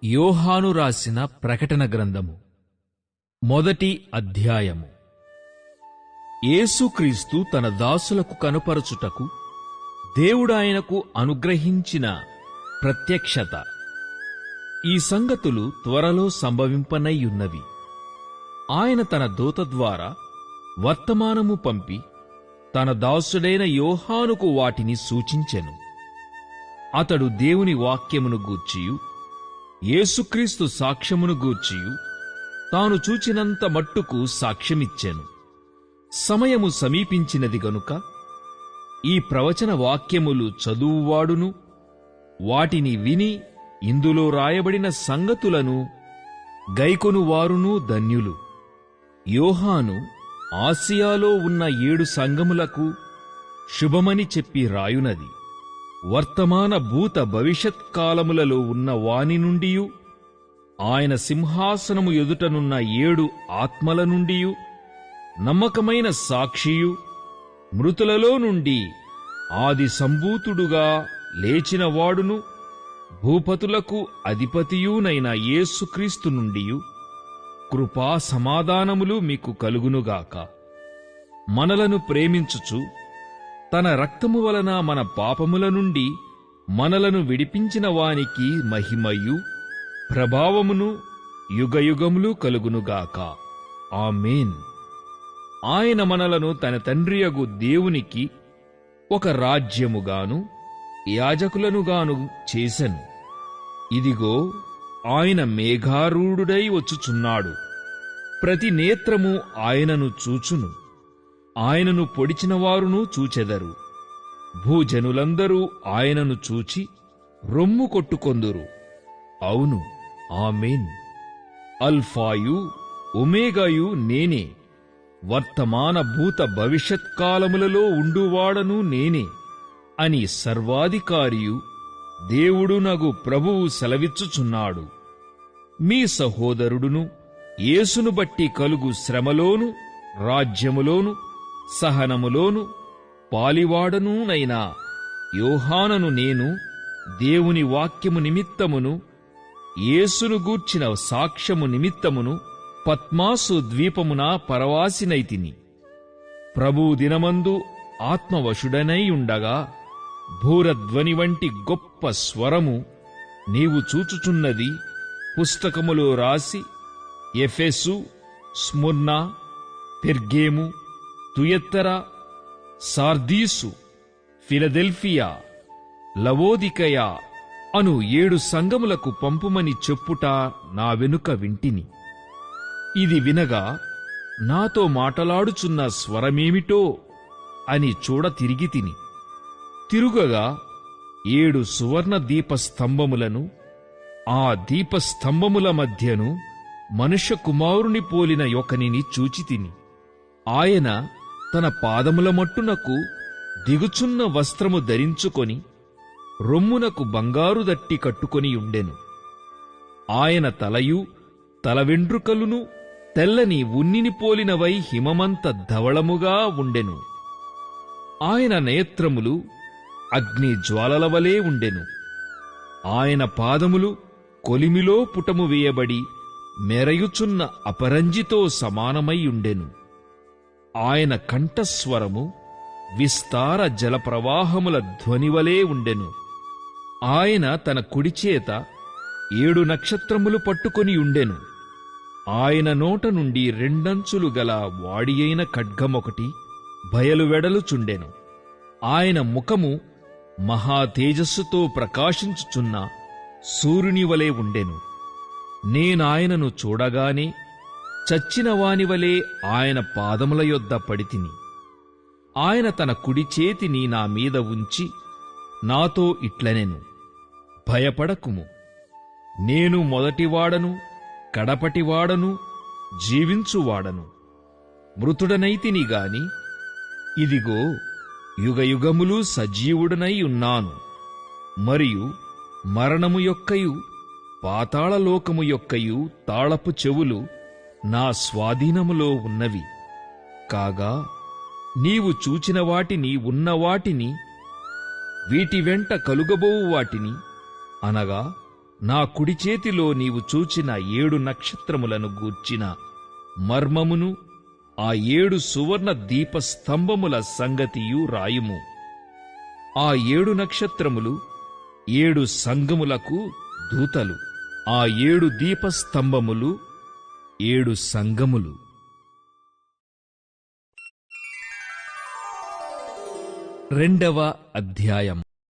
యోహాను రాసిన ప్రకటన గ్రంథము మొదటి అధ్యాయము. యేసుక్రీస్తు తన దాసులకు కనుపరచుటకు దేవుడాయనకు అనుగ్రహించిన ప్రత్యక్షత. ఈ సంగతులు త్వరలో సంభవింపనయ్యున్నవి. ఆయన తన దూత ద్వారా వర్తమానము పంపి తన దాసుడైన యోహానుకు వాటిని సూచించెను. అతడు దేవుని వాక్యమును గూర్చియు యేసుక్రీస్తు సాక్ష్యమును గూర్చియు తాను చూచినంత మట్టుకు సాక్ష్యమిచ్చెను. సమయము సమీపించినది గనుక ఈ ప్రవచన వాక్యములు చదువువాడును వాటిని విని ఇందులో రాయబడిన సంగతులను గైకొనువారును ధన్యులు. యోహాను ఆసియాలో ఉన్న 7 సంఘములకు శుభమని చెప్పి రాయునది. వర్తమాన భూత భవిష్యత్ కాలములలో ఉన్న వాని నుండియు ఆయన సింహాసనము ఎదుటనున్న 7 ఆత్మల నుండియు నమ్మకమైన సాక్షియు మృతులలో నుండి ఆది సంభూతుడుగా లేచినవాడును భూపతులకు అధిపతియునైన యేసుక్రీస్తు నుండియు కృపా సమాధానములు మీకు కలుగునుగాక. మనలను ప్రేమించుచు తన రక్తము వలన మన పాపముల నుండి మనలను విడిపించిన వానికి మహిమయు ప్రభావమును యుగయుగములు కలుగునుగాక. ఆమేన్. ఆయన మనలను తన తండ్రియగు దేవునికి ఒక రాజ్యముగాను యాజకులనుగాను చేసెను. ఇదిగో ఆయన మేఘారూఢుడై వచ్చుచున్నాడు. ప్రతి నేత్రము ఆయనను చూచును. ఆయనను పొడిచిన వారును చూచెదరు. భూజనులందరూ ఆయనను చూచి రొమ్ము కొట్టుకొందురు. అవును, ఆమేన్. అల్ఫాయు ఒమేగాయు నేనే, వర్తమాన భూత భవిష్యత్కాలములలో ఉండువాడను నేనే అని సర్వాధికారియు దేవుడునగు ప్రభువు సెలవిచ్చుచున్నాడు. మీ సహోదరుడును యేసును బట్టి కలుగు శ్రమలోను రాజ్యములోను సహనములోను పాలివాడనూనైనా యోహానను నేను దేవుని వాక్యము నిమిత్తమును యేసును గూర్చిన సాక్ష్యము నిమిత్తమును పత్మాసు ద్వీపమున పరవాసినైతిని. ప్రభువు దినమందు ఆత్మవశుడనై ఉండగా భూరధ్వని వంటి గొప్ప స్వరము నీవు చూచుచున్నది పుస్తకములో రాసి ఎఫెసు, స్ముర్నా, పెర్గేము, తుయత్తర, సార్దీసు, ఫిలదెల్ఫియా, లవోదికయ అను 7 సంఘములకు పంపుమని చెప్పుట నా వెనుక వింటిని. ఇది వినగా నాతో మాటలాడుచున్న స్వరమేమిటో అని చూడ తిరిగితిని. తిరుగగా 7 సువర్ణ దీపస్తంభములను, ఆ దీపస్తంభముల మధ్యను మనుష్య కుమారుని పోలిన ఒకనిని చూచితిని. ఆయన తన పాదముల మట్టునకు దిగుచున్న వస్త్రము ధరించుకొని రొమ్మునకు బంగారు దట్టి కట్టుకొని ఉండెను. ఆయన తలయు తల వెండ్రుకలును తెల్లని ఉన్నిని పోలినవై హిమమంత ధవళముగా ఉండెను. ఆయన నేత్రములు అగ్ని జ్వాలలవలే ఉండెను. ఆయన పాదములు కొలిమిలో పుటము వేయబడి మెరయుచున్న అపరంజితో సమానమై ఉండెను. ఆయన కంఠస్వరము విస్తార జలప్రవాహముల ధ్వనివలే ఉండెను. ఆయన తన కుడిచేత 7 నక్షత్రములు పట్టుకొని ఉండెను. ఆయన నోట నుండి 2 అంచులు గల వాడియైన ఖడ్గమొకటి బయలువెడలుచుండెను. ఆయన ముఖము మహా తేజస్సుతో ప్రకాశించుచున్న సూర్యునివలే ఉండెను. నేనాయనను చూడగానే చచ్చిన వానివలే ఆయన పాదముల యొద్ద పడితిని. ఆయన తన కుడి చేతిని నా మీద ఉంచి నాతో ఇట్లనెను, భయపడకుము, నేను మొదటివాడను కడపటివాడను జీవించువాడను. మృతుడనైతిని గాని ఇదిగో యుగయుగములు సజీవుడనై ఉన్నాను. మరియు మరణము యొక్కయు పాతాళలోకము యొక్కయు తాళపు చెవులు నా స్వాధీనములో ఉన్నవి. కాగా నీవు చూచిన వాటిని ఉన్నవాటిని వీటి వెంట కలుగబోవు వాటిని అనగా నా కుడి చేతిలో నీవు చూచిన 7 నక్షత్రములను గూర్చిన మర్మమును ఆ 7 సువర్ణ దీపస్తంభముల సంగతియు రాయుము. ఆ 7 నక్షత్రములు 7 సంఘములకు దూతలు, ఆ 7 దీపస్తంభములు 7 సంఘములు. 2వ అధ్యాయం.